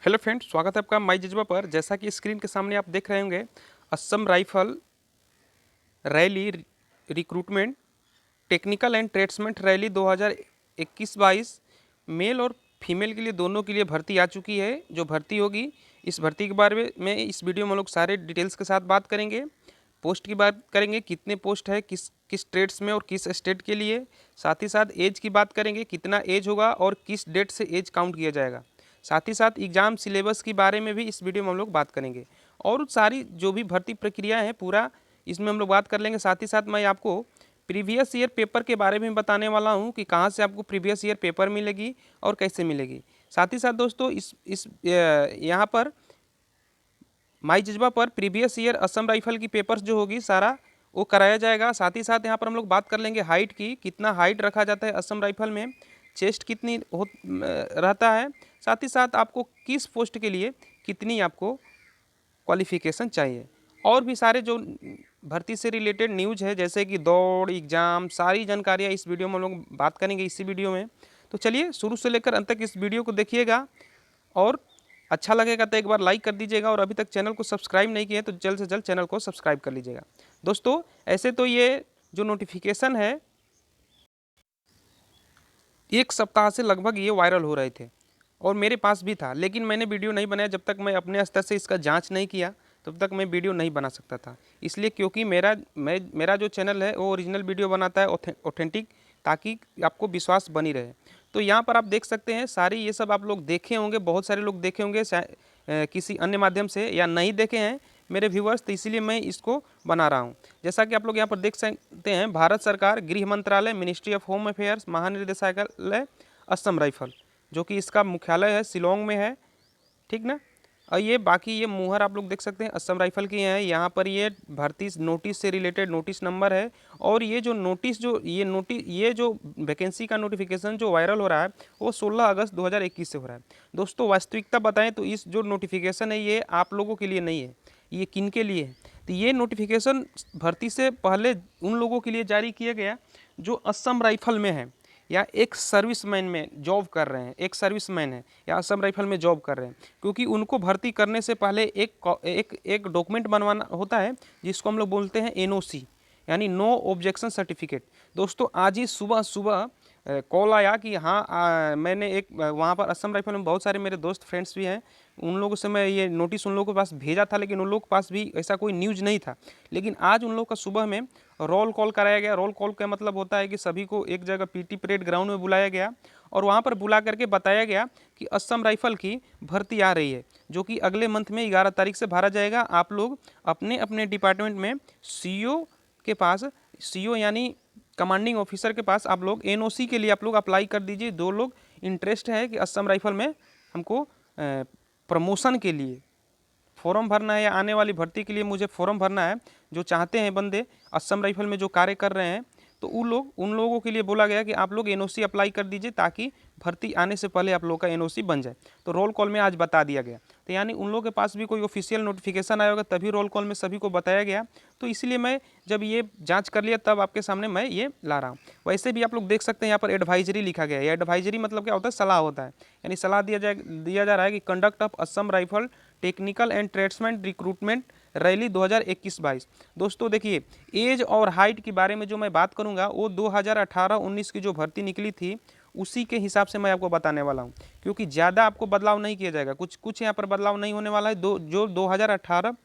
Hello friends, स्वागत है आपका माई जज्बा पर। जैसा कि स्क्रीन के सामने आप देख रहे होंगे, Assam rifle rally recruitment technical and tradesmen rally 2021-22 male और फीमेल के लिए दोनों के लिए भर्ती आ चुकी है। जो भर्ती होगी, इस भर्ती के बारे में इस वीडियो में हम लोग सारे डिटेल्स के साथ बात करेंगे। पोस्ट की बात करेंगे, कितने पोस्ट है, किस किस ट्रेड्स में और किस स्टेट के लिए। साथ ही साथ एज की बात करेंगे, कितना एज होगा और किस डेट से एज काउंट किया जाएगा। साथ ही साथ एग्ज़ाम सिलेबस के बारे में भी इस वीडियो में हम लोग बात करेंगे और सारी जो भी भर्ती प्रक्रिया है पूरा इसमें हम लोग बात कर लेंगे। साथ ही साथ मैं आपको प्रीवियस ईयर पेपर के बारे में बताने वाला हूं कि कहां से आपको प्रीवियस ईयर पेपर मिलेगी और कैसे मिलेगी। साथ ही साथ दोस्तों इस यहां पर माई जज्बा पर प्रीवियस ईयर असम राइफल की पेपर्स जो होगी सारा वो कराया जाएगा। साथ ही साथ यहाँ पर हम लोग बात कर लेंगे हाइट की, कितना हाइट रखा जाता है असम राइफल में, चेस्ट कितनी रहता है। साथ ही साथ आपको किस पोस्ट के लिए कितनी आपको क्वालिफिकेशन चाहिए और भी सारे जो भर्ती से रिलेटेड न्यूज है जैसे कि दौड़ एग्जाम, सारी जानकारियाँ इस वीडियो में हम लोग बात करेंगे इसी वीडियो में। तो चलिए शुरू से लेकर अंत तक इस वीडियो को देखिएगा और अच्छा लगेगा तो एक बार लाइक कर दीजिएगा और अभी तक चैनल को सब्सक्राइब नहीं किए तो जल्द से जल्द चैनल को सब्सक्राइब कर लीजिएगा। दोस्तों ऐसे तो ये जो नोटिफिकेशन है एक सप्ताह से लगभग ये वायरल हो रहे थे और मेरे पास भी था, लेकिन मैंने वीडियो नहीं बनाया जब तक मैं अपने स्तर से इसका जांच नहीं किया तब तक मैं वीडियो नहीं बना सकता था। इसलिए क्योंकि मेरा जो चैनल है वो ओरिजिनल वीडियो बनाता है, ऑथेंटिक, ताकि आपको विश्वास बनी रहे। तो यहाँ पर आप देख सकते हैं सारी ये सब आप लोग देखे होंगे, बहुत सारे लोग देखे होंगे किसी अन्य माध्यम से या नहीं देखे हैं मेरे व्यूवर्स, तो इसीलिए मैं इसको बना रहा हूँ। जैसा कि आप लोग यहाँ पर देख सकते हैं, भारत सरकार गृह मंत्रालय, मिनिस्ट्री ऑफ होम अफेयर्स, महानिदेशालय असम राइफल, जो कि इसका मुख्यालय है शिलोंग में है, ठीक ना। और ये बाकी ये मुहर आप लोग देख सकते हैं असम राइफल की है। यहाँ पर ये भर्ती नोटिस से रिलेटेड नोटिस नंबर है और ये जो नोटिस ये जो वैकेंसी का नोटिफिकेशन जो वायरल हो रहा है वो 16 अगस्त 2021 से हो रहा है। दोस्तों वास्तविकता बताएं तो इस जो नोटिफिकेशन है ये आप लोगों के लिए नहीं है, ये किन के लिए है। तो ये नोटिफिकेशन भर्ती से पहले उन लोगों के लिए जारी किया गया जो असम राइफल में है या एक सर्विसमैन में जॉब कर रहे हैं, एक सर्विसमैन है या असम राइफल में जॉब कर रहे हैं, क्योंकि उनको भर्ती करने से पहले एक डॉक्यूमेंट बनवाना होता है जिसको हम लोग बोलते हैं एनओसी, यानी नो ऑब्जेक्शन सर्टिफिकेट। दोस्तों आज ही सुबह सुबह कॉल आया कि हाँ मैंने एक वहाँ पर असम राइफल में बहुत सारे मेरे दोस्त फ्रेंड्स भी हैं, उन लोगों से मैं ये नोटिस उन लोगों के पास भेजा था, लेकिन उन लोगों के पास भी ऐसा कोई न्यूज़ नहीं था। लेकिन आज उन लोगों का सुबह में रोल कॉल कराया गया। रोल कॉल का मतलब होता है कि सभी को एक जगह पीटी परेड ग्राउंड में बुलाया गया और वहाँ पर बुला करके बताया गया कि असम राइफल की भर्ती आ रही है, जो कि अगले मंथ में 11 तारीख से भरा जाएगा। आप लोग अपने अपने डिपार्टमेंट में सीईओ के पास, सीईओ यानी कमांडिंग ऑफिसर के पास आप लोग एनओसी के लिए आप लोग अप्लाई कर दीजिए। दो लोग इंटरेस्ट है कि असम राइफल में हमको प्रमोशन के लिए फॉर्म भरना है या आने वाली भर्ती के लिए मुझे फॉर्म भरना है, जो चाहते हैं बंदे असम राइफल में जो कार्य कर रहे हैं, तो उन लोगों के लिए बोला गया कि आप लोग एनओसी अप्लाई कर दीजिए ताकि भर्ती आने से पहले आप लोग का एनओसी बन जाए। तो रोल कॉल में आज बता दिया गया, तो यानी उन लोगों के पास भी कोई ऑफिशियल नोटिफिकेशन आया होगा तभी रोल कॉल में सभी को बताया गया। तो इसलिए मैं जब ये जांच कर लिया तब आपके सामने मैं ये ला रहा हूँ। वैसे भी आप लोग देख सकते हैं यहाँ पर एडवाइजरी लिखा गया है। एडवाइजरी मतलब क्या होता है, सलाह होता है, यानी सलाह दिया जा रहा है कि conduct of Assam rifle technical and tradesman recruitment rally 2021-22। दोस्तों देखिए, एज और हाइट के बारे में जो मैं बात करूंगा वो 2018-19 की जो भर्ती निकली थी उसी के हिसाब से मैं आपको बताने वाला हूं, क्योंकि ज़्यादा आपको बदलाव नहीं किया जाएगा। कुछ यहाँ पर बदलाव नहीं होने वाला है। जो 2018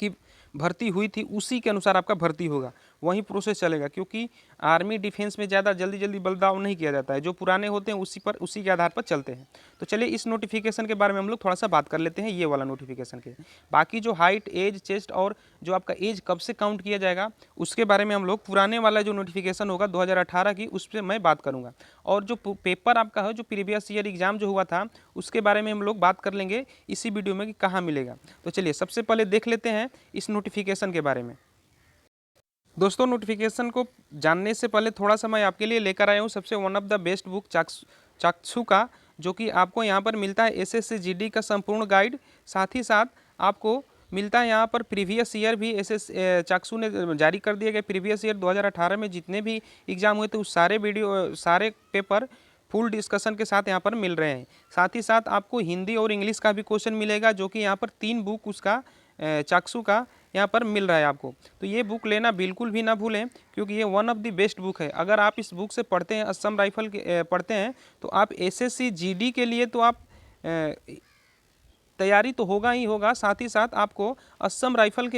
की भर्ती हुई थी उसी के अनुसार आपका भर्ती होगा, वही प्रोसेस चलेगा, क्योंकि आर्मी डिफेंस में ज़्यादा जल्दी जल्दी बदलाव नहीं किया जाता है। जो पुराने होते हैं उसी के आधार पर चलते हैं। तो चलिए इस नोटिफिकेशन के बारे में हम लोग थोड़ा सा बात कर लेते हैं, ये वाला नोटिफिकेशन के। बाकी जो हाइट, एज, चेस्ट और जो आपका एज कब से काउंट किया जाएगा उसके बारे में हम लोग पुराने वाला जो नोटिफिकेशन होगा 2018 की उस पर मैं बात करूँगा। और जो पेपर आपका है, जो प्रीवियस ईयर एग्जाम जो हुआ था उसके बारे में हम लोग बात कर लेंगे इसी वीडियो में कि कहाँ मिलेगा। तो चलिए सबसे पहले देख लेते हैं इस नोटिफिकेशन के बारे में। दोस्तों नोटिफिकेशन को जानने से पहले थोड़ा सा मैं आपके लिए लेकर आया हूँ सबसे one of the best book Chakshu का, जो कि आपको यहाँ पर मिलता है एसएससी-जीडी का संपूर्ण गाइड। साथ ही साथ आपको मिलता है यहाँ पर प्रीवियस ईयर भी चाक्षु ने जारी कर दिए गए। प्रीवियस ईयर 2018 में जितने भी एग्जाम हुए थे उस सारे पेपर फुल डिस्कशन के साथ यहाँ पर मिल रहे हैं। साथ ही साथ आपको हिंदी और इंग्लिश का भी क्वेश्चन मिलेगा, जो कि यहाँ पर 3 बुक उसका चाक्षु का यहाँ पर मिल रहा है आपको। तो ये बुक लेना बिल्कुल भी ना भूलें, क्योंकि ये one of the best book है। अगर आप इस बुक से पढ़ते हैं, असम राइफल के पढ़ते हैं, तो आप एसएससी जीडी के लिए तो आप तैयारी तो होगा ही होगा, साथ ही साथ आपको असम राइफल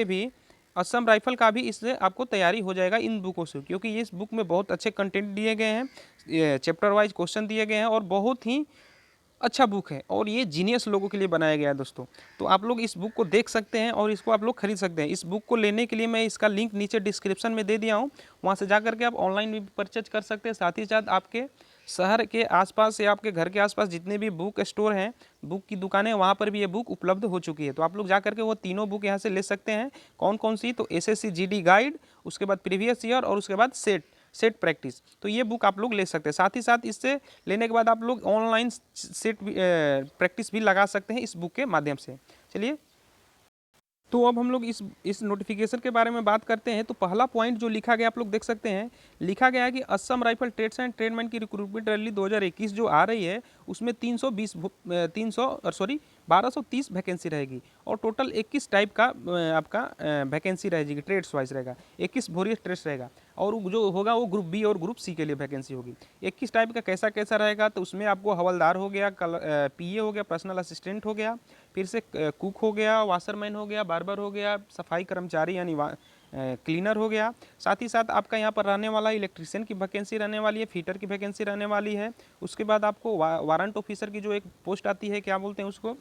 का भी इससे आपको तैयारी हो जाएगा इन बुकों से, क्योंकि इस बुक में बहुत अच्छे कंटेंट दिए गए हैं, चैप्टर वाइज क्वेश्चन दिए गए हैं और बहुत ही अच्छा बुक है और ये जीनियस लोगों के लिए बनाया गया है दोस्तों। तो आप लोग इस बुक को देख सकते हैं और इसको आप लोग खरीद सकते हैं। इस बुक को लेने के लिए मैं इसका लिंक नीचे डिस्क्रिप्शन में दे दिया हूँ, वहाँ से जा करके आप ऑनलाइन भी परचेज कर सकते हैं। साथ ही साथ आपके शहर के आसपास या आपके घर के आसपास जितने भी बुक स्टोर हैं, बुक की दुकानें, वहाँ पर भी ये बुक उपलब्ध हो चुकी है। तो आप लोग जा करके वो तीनों बुक यहाँ से ले सकते हैं। कौन कौन सी? तो एसएससी जीडी गाइड, उसके बाद प्रीवियस ईयर और उसके बाद सेट प्रैक्टिस। तो ये बुक आप लोग ले सकते हैं। साथ ही साथ इससे लेने के बाद आप लोग ऑनलाइन सेट प्रैक्टिस भी लगा सकते हैं इस बुक के माध्यम से। चलिए, तो अब हम लोग इस नोटिफिकेशन के बारे में बात करते हैं। तो पहला पॉइंट जो लिखा गया आप लोग देख सकते हैं, लिखा गया है कि Assam rifle trades and tradesman की रिक्रूटमेंट रैली 2021 जो आ रही है, उसमें 1230 वैकेंसी रहेगी और टोटल 21 टाइप का आपका वैकेंसी रहेगी, ट्रेड्स वाइज रहेगा, 21 वोरियस ट्रेड्स रहेगा और जो होगा वो ग्रुप बी और ग्रुप सी के लिए वैकेंसी होगी। 21 टाइप का कैसा कैसा रहेगा? तो उसमें आपको हवलदार हो गया, पीए हो गया, पर्सनल असिस्टेंट हो गया, फिर से कुक हो गया, वाशरमैन हो गया, बार्बर हो गया, सफाई कर्मचारी यानी क्लीनर हो गया। साथ ही साथ आपका यहाँ पर रहने वाला इलेक्ट्रीशियन की वैकेंसी रहने वाली है, फीटर की वैकेंसी रहने वाली है। उसके बाद आपको वारंट ऑफिसर की जो एक पोस्ट आती है, क्या बोलते हैं उसको,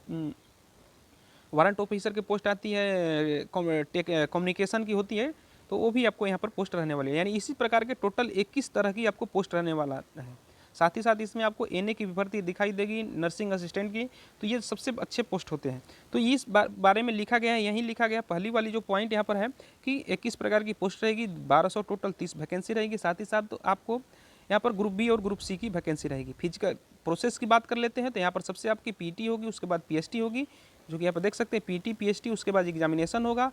वारंट ऑफिसर की पोस्ट आती है, कम्युनिकेशन की होती है, तो वो भी आपको यहाँ पर पोस्ट रहने वाली है। यानी इसी प्रकार के टोटल 21 तरह की आपको पोस्ट रहने वाला है। साथ ही साथ इसमें आपको एनए की भी भर्ती दिखाई देगी, नर्सिंग असिस्टेंट की। तो ये सबसे अच्छे पोस्ट होते हैं। तो इस बारे में लिखा गया है, यहीं लिखा गया पहली वाली जो पॉइंट यहाँ पर है कि 21 प्रकार की पोस्ट रहेगी, 1200 टोटल 30 वैकेंसी रहेगी। साथ ही साथ तो आपको यहाँ पर ग्रुप बी और ग्रुप सी की वैकेंसी रहेगी। फिजिकल प्रोसेस की बात कर लेते हैं, तो यहाँ पर सबसे आपकी पीटी होगी, उसके बाद पीएचटी होगी, जो कि यहाँ पर देख सकते हैं, पीटी पीएचटी, उसके बाद एग्जामिनेशन होगा,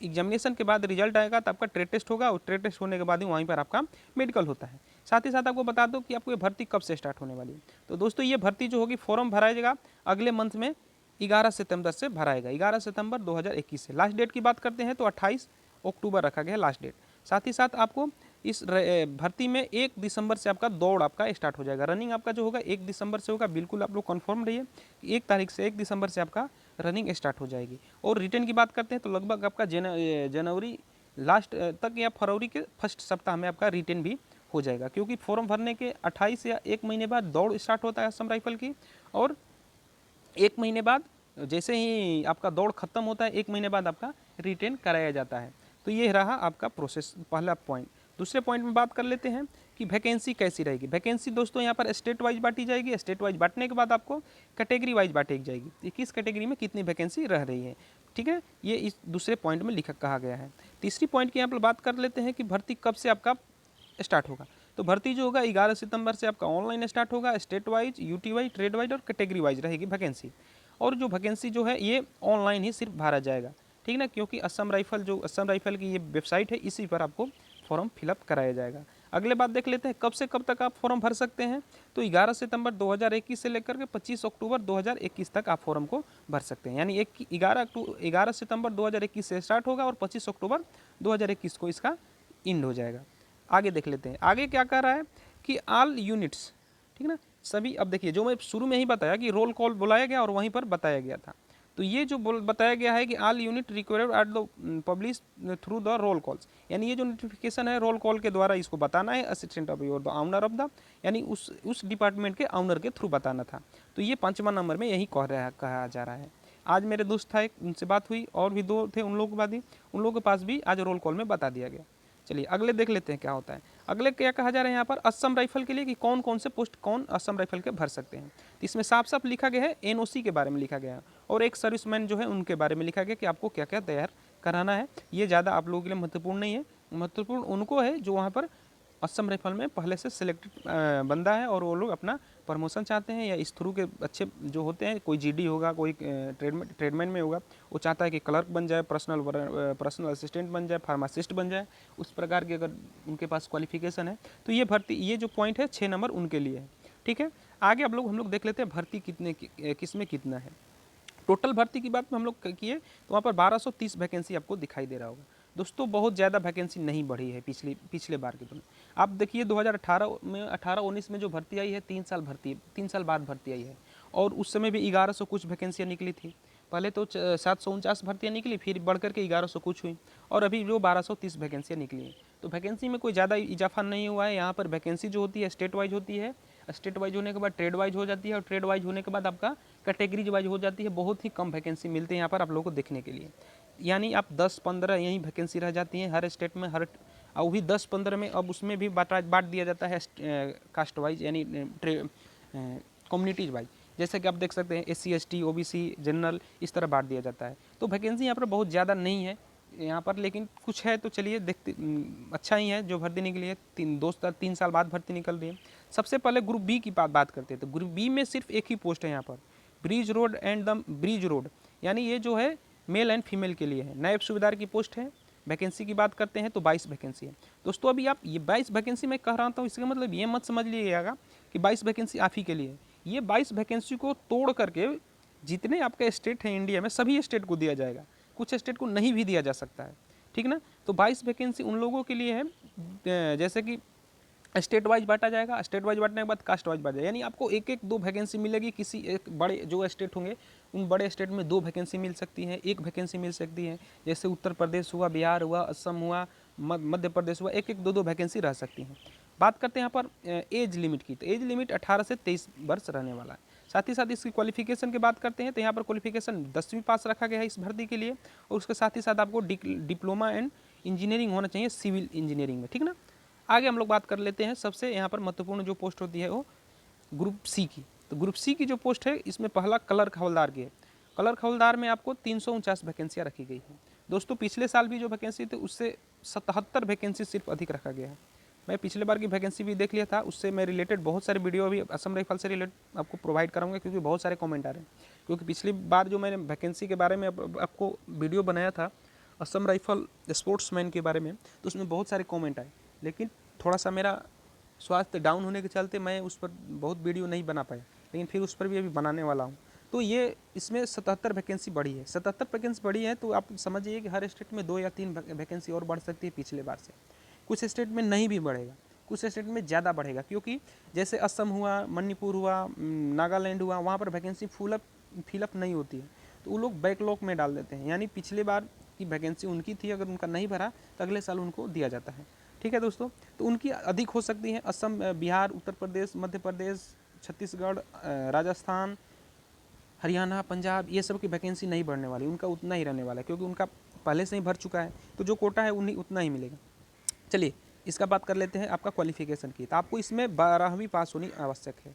एग्जामिनेशन के बाद रिजल्ट आएगा तो आपका ट्रेड टेस्ट होगा और ट्रेड टेस्ट होने के बाद ही वहीं पर आपका मेडिकल होता है। साथ ही साथ आपको बता दो कि आपको ये भर्ती कब से स्टार्ट होने वाली है। तो दोस्तों ये भर्ती जो होगी, फॉर्म भरा जाएगा अगले मंथ में 11 सितंबर से भराएगा, 11 सितंबर 2021 से। लास्ट डेट की बात करते हैं तो 28 अक्टूबर रखा गया है लास्ट डेट। साथ ही साथ आपको इस भर्ती में 1 दिसंबर से आपका दौड़ आपका स्टार्ट हो जाएगा। रनिंग आपका जो होगा 1 दिसंबर से होगा, बिल्कुल आप लोग कन्फर्म रहिए। 1 तारीख से 1 दिसंबर से आपका रनिंग स्टार्ट हो जाएगी। और रिटर्न की बात करते हैं तो लगभग आपका जनवरी लास्ट तक या फरवरी के फर्स्ट सप्ताह में आपका रिटर्न भी हो जाएगा, क्योंकि फॉर्म भरने के 28 या 1 महीने बाद दौड़ स्टार्ट होता है असम राइफल की, और 1 महीने बाद जैसे ही आपका दौड़ खत्म होता है, 1 महीने बाद आपका रिटर्न कराया जाता है। तो ये रहा आपका प्रोसेस, पहला पॉइंट। दूसरे पॉइंट में बात कर लेते हैं कि वैकेंसी कैसी रहेगी। वैकेंसी दोस्तों यहाँ पर स्टेट वाइज बांटी जाएगी, स्टेट वाइज बांटने के बाद आपको कैटेगरी वाइज बांटी जाएगी कि किस कैटेगरी में कितनी वैकेंसी रह रही है। ठीक है, ये इस दूसरे पॉइंट में लिखा कहा गया है। तीसरी पॉइंट की यहाँ पर बात कर लेते हैं कि भर्ती कब से आपका स्टार्ट होगा। तो भर्ती जो होगा 11 सितंबर से आपका ऑनलाइन स्टार्ट होगा। State wise, UT wise, trade wise और कैटेगरी वाइज रहेगी वैकेंसी। और जो वैकेंसी जो है ये ऑनलाइन ही सिर्फ भरा जाएगा, ठीक ना, क्योंकि असम राइफल की ये वेबसाइट है, इसी पर आपको फॉर्म फिलअप कराया जाएगा। अगले बात देख लेते हैं कब से कब तक आप फॉर्म भर सकते हैं। तो 11 सितंबर 2021 से लेकर के 25 अक्टूबर 2021 तक आप फॉर्म को भर सकते हैं। यानी 11 सितंबर 2021 से स्टार्ट होगा और 25 अक्टूबर 2021 को इसका इंड हो जाएगा। आगे देख लेते हैं, आगे क्या कह रहा है कि ऑल यूनिट्स, ठीक ना, सभी। अब देखिए, जो मैं शुरू में ही बताया कि रोल कॉल बुलाया गया और वहीं पर बताया गया था, तो ये जो बताया गया है कि all unit required at the publish through the roll calls, यानी ये जो नोटिफिकेशन है रोल कॉल के द्वारा इसको बताना है, assistant of your the honour of the, यानी उस डिपार्टमेंट के ऑनर के थ्रू बताना था। तो ये 5वां नंबर में यही कहा जा रहा है। आज मेरे दोस्त था एक, उनसे बात हुई, और भी 2 थे, उन लोगों के पास भी आज रोल कॉल में बता दिया गया। चलिए अगले देख लेते हैं क्या होता है। अगले क्या कहा जा रहा है यहाँ पर असम राइफल के लिए कि कौन कौन से पोस्ट कौन असम राइफल के भर सकते हैं। तो इसमें साफ साफ लिखा गया है, एनओसी के बारे में लिखा गया है और एक सर्विसमैन जो है उनके बारे में लिखा गया कि आपको क्या क्या तैयार कराना है। ये ज़्यादा आप लोगों के लिए महत्वपूर्ण नहीं है, महत्वपूर्ण उनको है जो वहाँ पर असम राइफल में पहले से सिलेक्टेड बंदा है और वो लोग अपना प्रमोशन चाहते हैं, या इस थ्रू के अच्छे जो होते हैं, कोई जीडी होगा, कोई ट्रेडमैन में होगा, वो चाहता है कि क्लर्क बन जाए, पर्सनल असिस्टेंट बन जाए, फार्मासिस्ट बन जाए, उस प्रकार के अगर उनके पास क्वालिफिकेशन है तो ये भर्ती, ये जो पॉइंट है 6 नंबर उनके लिए है। ठीक है। आगे अब हम लोग देख लेते हैं भर्ती किस में कितना है। टोटल भर्ती की बात में हम लोग किए तो वहाँ पर 1230 वैकेंसी आपको दिखाई दे रहा होगा। दोस्तों बहुत ज़्यादा वैकेंसी नहीं बढ़ी है पिछले बार की तुलना। आप देखिए 2018 में 18-19 में जो भर्ती आई है 3 साल बाद भर्ती आई है, और उस समय भी 1100 कुछ वैकेंसियाँ निकली थी। पहले तो 749 भर्तियाँ निकली, फिर बढ़ करके 1100 कुछ हुई, और अभी जो 1230 वैकेंसियाँ निकली हैं। तो वैकेंसी में कोई ज़्यादा इजाफा नहीं हुआ है। यहाँ पर वैकेंसी जो होती है स्टेट वाइज होती है, स्टेट वाइज होने के बाद ट्रेड वाइज हो जाती है, और ट्रेड वाइज होने के बाद आपका कैटेगरीज वाइज हो जाती है। बहुत ही कम वैकेंसी मिलती है यहाँ पर आप लोगों को देखने के लिए, यानी आप 10-15 यहीं वैकेंसी रह जाती हैं हर स्टेट में, हर और वही 10-15 में अब उसमें भी बांट दिया जाता है कास्ट वाइज, यानी कम्युनिटीज वाइज। जैसे कि आप देख सकते हैं SC ST OBC जनरल, इस तरह बांट दिया जाता है। तो वैकेंसी यहाँ पर बहुत ज़्यादा नहीं है यहाँ पर, लेकिन कुछ है तो चलिए देखते, अच्छा ही है जो भर्ती निकली है। 3 साल बाद भर्ती निकल रही है। सबसे पहले ग्रुप बी की बात करते हैं। तो ग्रुप बी में सिर्फ एक ही पोस्ट है यहाँ पर, bridge road and the bridge road, यानी ये जो है मेल एंड फीमेल के लिए है। नायब सूबेदार की पोस्ट है। वैकेंसी की बात करते हैं तो 22 वैकेंसी है। दोस्तों अभी आप ये 22 वैकेंसी मैं कह रहा था, इसका मतलब ये मत समझ लीजिएगा कि 22 वैकेंसी आप ही के लिए है। ये 22 वैकेंसी को तोड़ करके जितने आपके स्टेट हैं इंडिया में, सभी स्टेट को दिया जाएगा। कुछ स्टेट को नहीं भी दिया जा सकता है, ठीक ना। तो 22 वैकेंसी उन लोगों के लिए है जैसे कि स्टेट वाइज बांटा जाएगा। स्टेट वाइज बांटने के बाद कास्ट वाइज बांटा जाएगा, यानी आपको एक एक 2 वैकेंसी मिलेगी। किसी एक बड़े जो स्टेट होंगे उन बड़े स्टेट में 2 वैकेंसी मिल सकती है, 1 वैकेंसी मिल सकती है। जैसे उत्तर प्रदेश हुआ, बिहार हुआ, असम हुआ, मध्य प्रदेश हुआ, 1-1 2-2 वैकेंसी रह सकती हैं। बात करते हैं यहाँ पर एज लिमिट की। तो एज लिमिट 18 से 23 वर्ष रहने वाला है। साथ ही साथ इसकी क्वालिफिकेशन की बात करते हैं तो यहाँ पर क्वालिफिकेशन 10वीं पास रखा गया है इस भर्ती के लिए, और उसके साथ ही साथ आपको डिप्लोमा एंड इंजीनियरिंग होना चाहिए सिविल इंजीनियरिंग में, ठीक ना। आगे हम लोग बात कर लेते हैं सबसे यहाँ पर महत्वपूर्ण जो पोस्ट होती है वो ग्रुप सी की। तो ग्रुप सी की जो पोस्ट है इसमें पहला क्लर्क हवलदार की है। क्लर्क हवलदार में आपको 349 वैकेंसियाँ रखी गई है। दोस्तों पिछले साल भी जो वैकेंसी थी उससे 77 वैकेंसी सिर्फ अधिक रखा गया है। मैं पिछले बार की वैकेंसी भी देख लिया था, उससे मैं रिलेटेड बहुत सारे वीडियो अभी असम राइफल से रिलेटेड आपको प्रोवाइड कराऊंगा, क्योंकि बहुत सारे कमेंट आ रहे हैं। क्योंकि पिछली बार जो मैंने वैकेंसी के बारे में आपको वीडियो बनाया था असम राइफल स्पोर्ट्समैन के बारे में, तो उसमें बहुत सारे कमेंट आए, लेकिन थोड़ा सा मेरा स्वास्थ्य डाउन होने के चलते मैं उस पर बहुत वीडियो नहीं बना पाया, लेकिन फिर उस पर भी अभी बनाने वाला हूँ। तो ये इसमें 77 वैकेंसी बढ़ी है। 77 वैकेंसी बढ़ी है तो आप समझिए कि हर स्टेट में 2 या 3 वैकेंसी और बढ़ सकती है पिछले बार से। कुछ स्टेट में नहीं भी बढ़ेगा, कुछ स्टेट में ज़्यादा बढ़ेगा, क्योंकि जैसे असम हुआ, मणिपुर हुआ, नागालैंड हुआ, वहाँ पर वैकेंसी फिलअप नहीं होती है, तो वो लोग बैकलॉग में डाल देते हैं। यानी पिछले बार की वैकेंसी उनकी थी, अगर उनका नहीं भरा तो अगले साल उनको दिया जाता है, ठीक है दोस्तों। तो उनकी अधिक हो सकती है। असम, बिहार, उत्तर प्रदेश, मध्य प्रदेश, छत्तीसगढ़, राजस्थान, हरियाणा, पंजाब, ये सब की वैकेंसी नहीं बढ़ने वाली, उनका उतना ही रहने वाला है, क्योंकि उनका पहले से ही भर चुका है। तो जो कोटा है उन्हीं उतना ही मिलेगा। चलिए इसका बात कर लेते हैं आपका क्वालिफिकेशन की। तो आपको इसमें 12वीं पास होनी आवश्यक है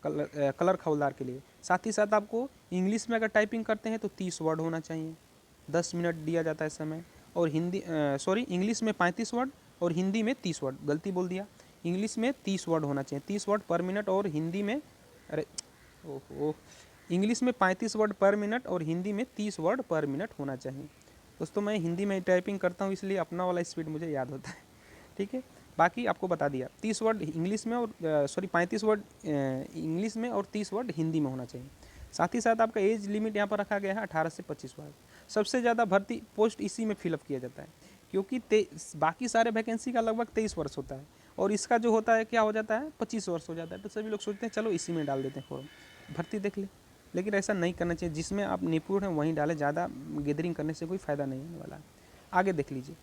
क्लर्क हवलदार के लिए। साथ ही साथ आपको इंग्लिश में अगर टाइपिंग करते हैं तो 30 वर्ड होना चाहिए, 10 मिनट दिया जाता है समय। और इंग्लिश में 35 वर्ड और हिंदी में 30 वर्ड, गलती बोल दिया, इंग्लिश में 30 वर्ड होना चाहिए, 30 वर्ड पर मिनट, और हिंदी में इंग्लिश में 35 वर्ड पर मिनट और हिंदी में 30 वर्ड पर मिनट होना चाहिए। दोस्तों मैं हिंदी में टाइपिंग करता हूँ, इसलिए अपना वाला स्पीड मुझे याद होता है, ठीक है। बाकी आपको बता दिया 30 वर्ड इंग्लिश में और 35 वर्ड इंग्लिश में और 30 वर्ड हिंदी में होना चाहिए। साथ ही साथ आपका एज लिमिट यहाँ पर रखा गया है 18 से 25 वर्ष। सबसे ज़्यादा भर्ती पोस्ट इसी में फिलअप किया जाता है, क्योंकि बाकी सारे वैकेंसी का लगभग 23 वर्ष होता है, और इसका जो होता है क्या हो जाता है 25 वर्ष हो जाता है। तो सभी लोग सोचते हैं चलो इसी में डाल देते हैं फॉर्म, भर्ती देख ले, लेकिन ऐसा नहीं करना चाहिए। जिसमें आप निपुण हैं वहीं डालें, ज़्यादा गैदरिंग करने से कोई फ़ायदा नहीं होने वाला है। आगे देख लीजिए,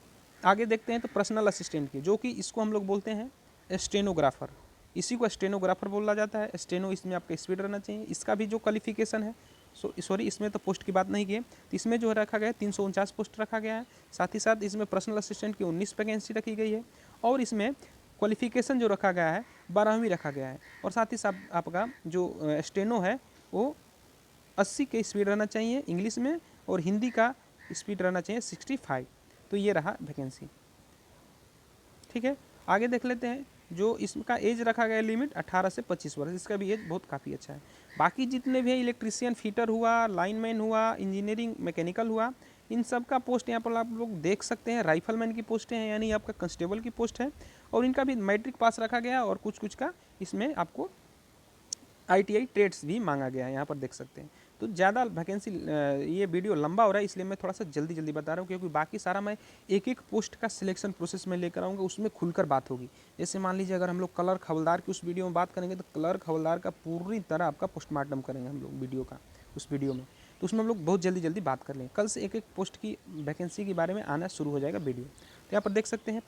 आगे देखते हैं तो पर्सनल असिस्टेंट की, जो कि इसको हम लोग बोलते हैं स्टेनोग्राफर। इसी को स्टेनोग्राफर बोला जाता है। स्टेनो इसमें आपका स्पीड रहना चाहिए। इसका भी जो क्वालिफिकेशन है, सॉरी इसमें तो पोस्ट की बात नहीं की है, तो इसमें जो रखा गया है 349 पोस्ट रखा गया है। साथ ही साथ इसमें पर्सनल असिस्टेंट की 19 वैकेंसी रखी गई है, और इसमें क्वालिफिकेशन जो रखा गया है 12वीं रखा गया है। और साथ ही साथ आपका जो स्टेनो है वो 80 के स्पीड रहना चाहिए इंग्लिश में, और हिंदी का स्पीड रहना चाहिए 65। तो ये रहा वैकेंसी, ठीक है। आगे देख लेते हैं, जो इसका एज रखा गया लिमिट 18 से 25 वर्ष, इसका भी एज बहुत काफ़ी अच्छा है। बाकी जितने भी है इलेक्ट्रीशियन, फिटर हुआ, लाइनमैन हुआ, इंजीनियरिंग मैकेनिकल हुआ, इन सब का पोस्ट यहाँ पर आप लोग देख सकते हैं। राइफलमैन की पोस्टें हैं, यानी आपका कांस्टेबल की पोस्ट है, और इनका भी मैट्रिक पास रखा गया, और कुछ कुछ का इसमें आपको ITI ट्रेड्स भी मांगा गया है, यहाँ पर देख सकते हैं। तो ज़्यादा वैकेंसी, ये वीडियो लंबा हो रहा है इसलिए मैं थोड़ा सा जल्दी जल्दी बता रहा हूँ, क्योंकि बाकी सारा मैं एक एक पोस्ट का सिलेक्शन प्रोसेस में लेकर आऊँगा, उसमें खुलकर बात होगी। जैसे मान लीजिए अगर हम लोग क्लर्क हवलदार की उस वीडियो में बात करेंगे, तो क्लर्क हवलदार का पूरी तरह आपका पोस्टमार्टम करेंगे हम लोग वीडियो का, उस वीडियो में। तो उसमें हम लोग बहुत जल्दी जल्दी बात कर लेंगे। कल से एक एक पोस्ट की वैकेंसी के बारे में आना शुरू हो जाएगा वीडियो। तो यहाँ पर देख सकते हैं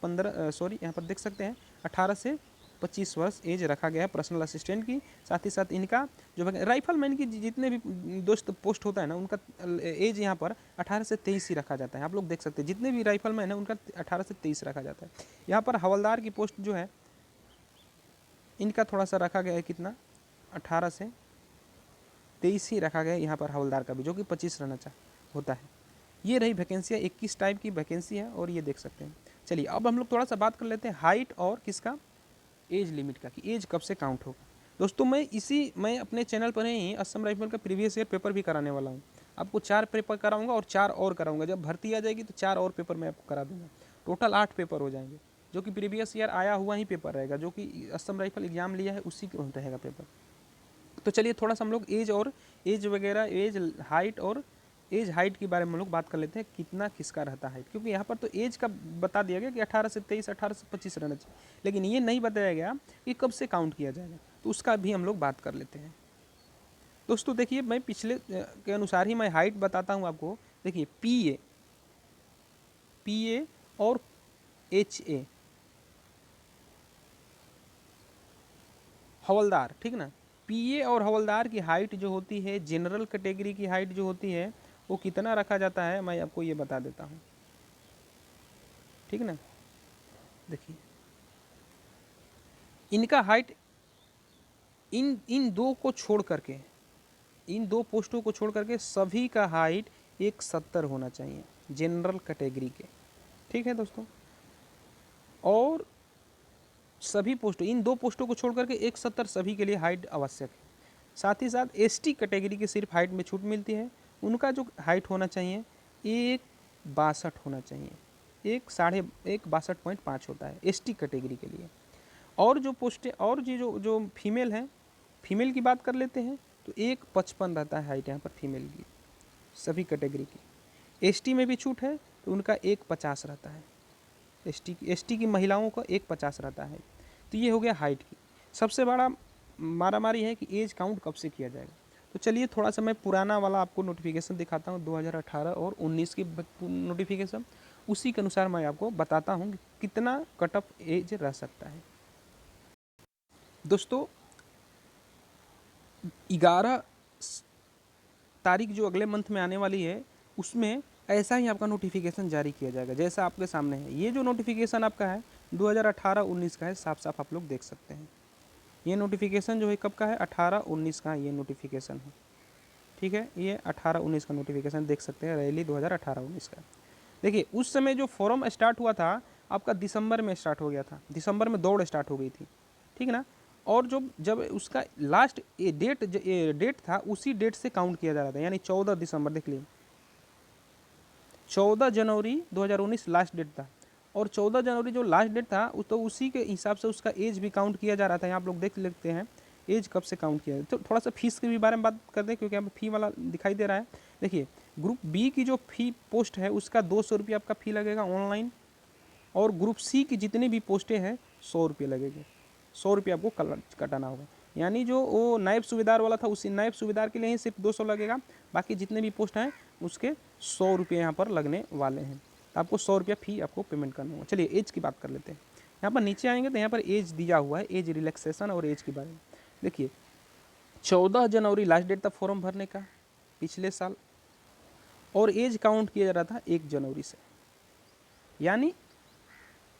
यहाँ पर देख सकते हैं 18 से 25 वर्ष एज रखा गया है पर्सनल असिस्टेंट की। साथ ही साथ इनका जो राइफलमैन की जितने भी दोस्त पोस्ट होता है ना, उनका एज यहाँ पर 18 से 23 ही रखा जाता है। आप लोग देख सकते हैं जितने भी राइफलमैन है उनका 18 से 23 रखा जाता है। यहाँ पर हवलदार की पोस्ट जो है इनका थोड़ा सा रखा गया है, कितना 18 से 23 ही रखा गया है यहाँ पर हवलदार का भी, जो कि 25 रहना होता है। ये रही वैकेंसियाँ, 21 टाइप की वैकेंसी है और ये देख सकते हैं। चलिए अब हम लोग थोड़ा सा बात कर लेते हैं हाइट और किसका, एज लिमिट का, कि एज कब से काउंट होगा। दोस्तों मैं अपने चैनल पर ही असम राइफल का प्रीवियस ईयर पेपर भी कराने वाला हूँ। आपको 4 पेपर कराऊंगा और 4 और कराऊंगा। जब भर्ती आ जाएगी तो 4 और पेपर मैं आपको करा दूंगा। टोटल 8 पेपर हो जाएंगे, जो कि प्रीवियस ईयर आया हुआ ही पेपर रहेगा, जो कि असम राइफल एग्जाम लिया है उसी का रहेगा पेपर। तो चलिए थोड़ा सा हम लोग एज वगैरह, एज हाइट और एज हाइट के बारे में हम लोग बात कर लेते हैं, कितना किसका रहता है। क्योंकि यहाँ पर तो एज का बता दिया गया कि 18 से 23, 18 से 25 रहना चाहिए, लेकिन ये नहीं बताया गया कि कब से काउंट किया जाएगा। तो उसका भी हम लोग बात कर लेते हैं। दोस्तों देखिए, मैं पिछले के अनुसार ही मैं हाइट बताता हूँ आपको। देखिए पी ए और HA हवलदार, ठीक ना। पीए और हवलदार की हाइट जो होती है, जनरल कैटेगरी की हाइट जो होती है, वो कितना रखा जाता है, मैं आपको ये बता देता हूँ, ठीक ना। देखिए इनका हाइट इन दो को छोड़ करके, इन 2 पोस्टों को छोड़ करके सभी का हाइट 170 होना चाहिए जनरल कैटेगरी के, ठीक है दोस्तों। और सभी पोस्टों, इन 2 पोस्टों को छोड़ करके 170 सभी के लिए हाइट आवश्यक है। साथ ही साथ ST कैटेगरी की सिर्फ हाइट में छूट मिलती है। उनका जो हाइट होना चाहिए 162 होना चाहिए, 162.5 होता है ST कैटेगरी के लिए। और जो पोस्टें और जो फीमेल हैं, फीमेल की बात कर लेते हैं, तो 155 रहता है हाइट यहाँ पर फीमेल की सभी कैटेगरी की। ST में भी छूट है तो उनका 150 रहता है। ST की महिलाओं का 150 रहता है। तो ये हो गया हाइट की। सबसे बड़ा मारामारी है कि एज काउंट कब से किया जाएगा। तो चलिए थोड़ा सा मैं पुराना वाला आपको नोटिफिकेशन दिखाता हूँ, 2018 और 19 की नोटिफिकेशन। उसी के अनुसार मैं आपको बताता हूँ कि कितना कट ऑफ एज रह सकता है। दोस्तों 11 तारीख जो अगले मंथ में आने वाली है, उसमें ऐसा ही आपका नोटिफिकेशन जारी किया जाएगा जैसा आपके सामने है। ये जो नोटिफिकेशन आपका है 2018-19 का है, साफ साफ आप लोग देख सकते हैं। ये नोटिफिकेशन जो है कब का है, 18-19 का ये नोटिफिकेशन है, ठीक है। ये 18-19 का नोटिफिकेशन देख सकते हैं, रैली 2018-19 का। देखिए उस समय जो फॉरम स्टार्ट हुआ था आपका दिसंबर में स्टार्ट हो गया था, दिसंबर में दौड़ स्टार्ट हो गई थी, ठीक ना। और जब उसका लास्ट डेट था, उसी डेट से काउंट किया जा रहा था, यानी 14 दिसंबर, देख लीजिए 14 जनवरी 2019 लास्ट डेट था। और 14 जनवरी जो लास्ट डेट था, तो उसी के हिसाब से उसका एज भी काउंट किया जा रहा था। यहाँ आप लोग देख लेते हैं एज कब से काउंट किया है। तो थोड़ा सा फीस के भी बारे में बात कर दें, क्योंकि यहाँ पर फी वाला दिखाई दे रहा है। देखिए ग्रुप बी की जो फी पोस्ट है उसका 200 रुपये आपका फ़ी लगेगा ऑनलाइन। और ग्रुप सी की जितनी भी पोस्टें हैं 100 रुपये लगेंगे, 100 रुपये आपको कटाना होगा। यानी जो वो नायब सूबेदार वाला था, उसी नायब सूबेदार के लिए ही सिर्फ 200 लगेगा, बाकी जितने भी पोस्ट हैं उसके 100 रुपये यहाँ पर लगने वाले हैं। तो आपको 100 रुपया फ़ी आपको पेमेंट करना होगा। चलिए एज की बात कर लेते हैं। यहाँ पर नीचे आएंगे तो यहाँ पर एज दिया हुआ है, एज रिलैक्सेशन और एज के बारे में। देखिए 14 जनवरी लास्ट डेट था फॉर्म भरने का पिछले साल, और एज काउंट किया जा रहा था 1 जनवरी से। यानी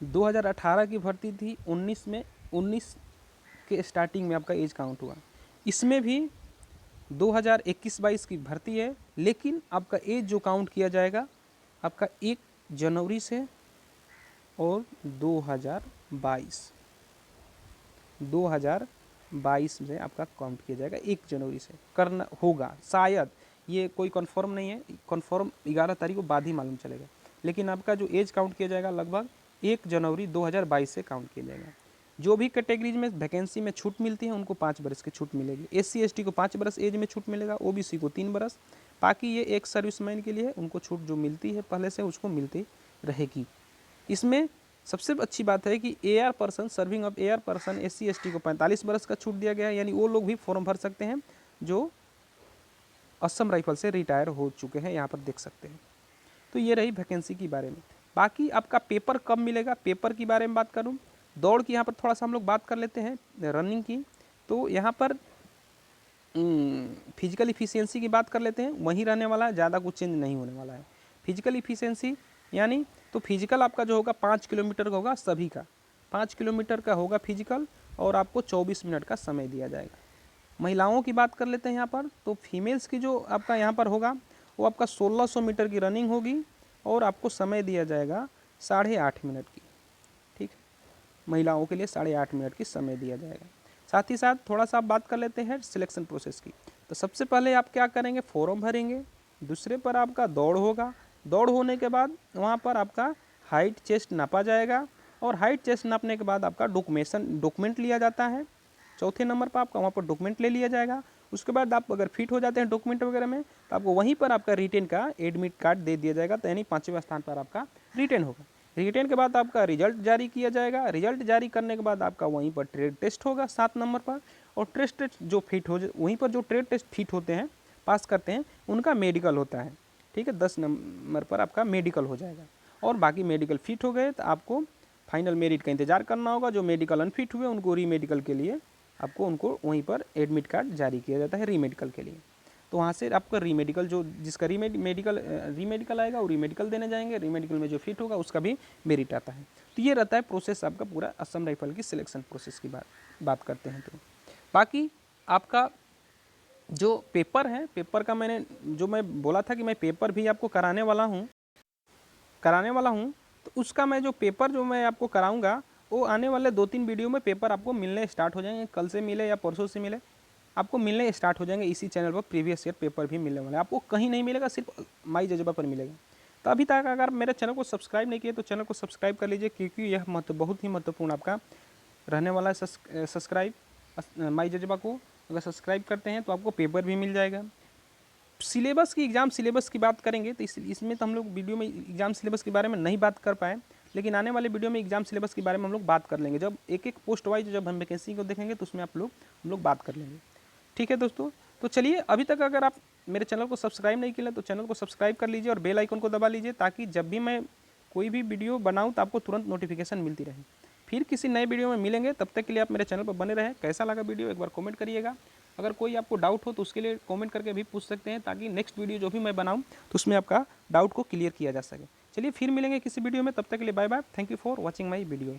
2018 की भर्ती थी, 19 के स्टार्टिंग में आपका एज काउंट हुआ। इसमें भी 2021-22 की भर्ती है, लेकिन आपका एज जो काउंट किया जाएगा आपका 1 जनवरी से और 2022 में आपका काउंट किया जाएगा, 1 जनवरी से करना होगा शायद। ये कोई कंफर्म नहीं है, कंफर्म 11 तारीख को बाद ही मालूम चलेगा। लेकिन आपका जो एज काउंट किया जाएगा लगभग 1 जनवरी 2022 से काउंट किया जाएगा। जो भी कैटेगरीज में वैकेंसी में छूट मिलती है उनको 5 बरस की छूट मिलेगी। SC ST को 5 बरस एज में छूट मिलेगा, OBC को 3 बरस। बाकी ये एक सर्विसमैन के लिए उनको छूट जो मिलती है पहले से उसको मिलती रहेगी। इसमें सबसे अच्छी बात है कि AR person, serving of AR person SC ST को 45 बरस का छूट दिया गया है, यानी वो लोग भी फॉर्म भर सकते हैं जो असम राइफल से रिटायर हो चुके हैं, यहाँ पर देख सकते हैं। तो ये रही वैकेंसी के बारे में। बाकी आपका पेपर कब मिलेगा, पेपर के बारे में बात करूँ, दौड़ की यहाँ पर थोड़ा सा हम लोग बात कर लेते हैं रनिंग की। तो यहाँ पर फिजिकल इफिशियंसी की बात कर लेते हैं, वहीं रहने वाला है, ज़्यादा कुछ चेंज नहीं होने वाला है। फिजिकल इफिशियंसी यानी तो फिजिकल आपका जो होगा 5 किलोमीटर का होगा, सभी का 5 किलोमीटर का होगा फिजिकल, और आपको 24 मिनट का समय दिया जाएगा। महिलाओं की बात कर लेते हैं यहाँ पर, तो फीमेल्स की जो आपका यहाँ पर होगा वो आपका 1600 मीटर की रनिंग होगी और आपको समय दिया जाएगा 8.5 मिनट की। ठीक है, महिलाओं के लिए 8.5 मिनट की समय दिया जाएगा। साथ ही साथ थोड़ा सा आप बात कर लेते हैं सिलेक्शन प्रोसेस की। तो सबसे पहले आप क्या करेंगे, फॉर्म भरेंगे, दूसरे पर आपका दौड़ होगा, दौड़ होने के बाद वहाँ पर आपका हाइट चेस्ट नापा जाएगा, और हाइट चेस्ट नापने के बाद आपका डॉक्यूमेंट लिया जाता है। चौथे नंबर पर आपका वहाँ पर डॉक्यूमेंट ले लिया जाएगा। उसके बाद आप अगर फिट हो जाते हैं डॉक्यूमेंट वगैरह में, तो आपको वहीं पर आपका रिटेन का एडमिट कार्ड दे दिया जाएगा, तो यानी 5वें स्थान पर आपका रिटेन होगा। रिटेन के बाद आपका रिजल्ट जारी किया जाएगा। रिजल्ट जारी करने के बाद आपका वहीं पर ट्रेड टेस्ट होगा 7 नंबर पर, और ट्रेड टेस्ट जो फिट हो वहीं पर जो ट्रेड टेस्ट फिट होते हैं, पास करते हैं, उनका मेडिकल होता है। ठीक है, 10 नंबर पर आपका मेडिकल हो जाएगा। और बाकी मेडिकल फिट हो गए तो आपको फाइनल मेरिट का इंतजार करना होगा। जो मेडिकल अनफिट हुए उनको रीमेडिकल के लिए आपको उनको वहीं पर एडमिट कार्ड जारी किया जाता है रीमेडिकल के लिए। तो वहाँ से आपका रीमेडिकल जो जिसका रीमेडिकल आएगा वो रीमेडिकल देने जाएंगे, रीमेडिकल में जो फिट होगा उसका भी मेरिट आता है। तो ये रहता है प्रोसेस आपका पूरा असम राइफल की सिलेक्शन प्रोसेस की बात करते हैं। तो बाकी आपका जो पेपर है, पेपर का मैं बोला था कि मैं पेपर भी आपको कराने वाला हूँ। तो उसका मैं जो पेपर जो मैं आपको कराऊंगा वो आने वाले 2-3 वीडियो में पेपर आपको मिलने स्टार्ट हो जाएंगे। कल से मिले या परसों से मिले, आपको मिलने स्टार्ट हो जाएंगे। इसी चैनल पर प्रीवियस ईयर पेपर भी मिलने वाला है, आपको कहीं नहीं मिलेगा, सिर्फ माई जज्बा पर मिलेगा। तो अभी तक अगर मेरे चैनल को सब्सक्राइब नहीं किया तो चैनल को सब्सक्राइब कर लीजिए, क्योंकि यह बहुत ही महत्वपूर्ण आपका रहने वाला है। सब्सक्राइब माई जज्बा को अगर सब्सक्राइब करते हैं तो आपको पेपर भी मिल जाएगा। सिलेबस की एग्ज़ाम सिलेबस की बात करेंगे तो इसमें तो हम लोग वीडियो में एग्ज़ाम सिलेबस के बारे में नहीं बात कर पाए, लेकिन आने वाले वीडियो में एग्ज़ाम सिलेबस के बारे में हम लोग बात कर लेंगे। जब एक एक पोस्ट वाइज जब हम वैकेंसी को देखेंगे तो उसमें हम लोग बात कर लेंगे। ठीक है दोस्तों, तो चलिए, अभी तक अगर आप मेरे चैनल को सब्सक्राइब नहीं किया तो चैनल को सब्सक्राइब कर लीजिए और बेल आइकन को दबा लीजिए, ताकि जब भी मैं कोई भी वीडियो बनाऊँ तो आपको तुरंत नोटिफिकेशन मिलती रहे। फिर किसी नए वीडियो में मिलेंगे, तब तक के लिए आप मेरे चैनल पर बने रहें। कैसा लगा वीडियो एक बार कमेंट करिएगा। अगर कोई आपको डाउट हो तो उसके लिए कमेंट करके भी पूछ सकते हैं, ताकि नेक्स्ट वीडियो जो भी मैं बनाऊं तो उसमें आपका डाउट को क्लियर किया जा सके। चलिए फिर मिलेंगे किसी वीडियो में, तब तक के लिए bye bye. Thank you for watching my video.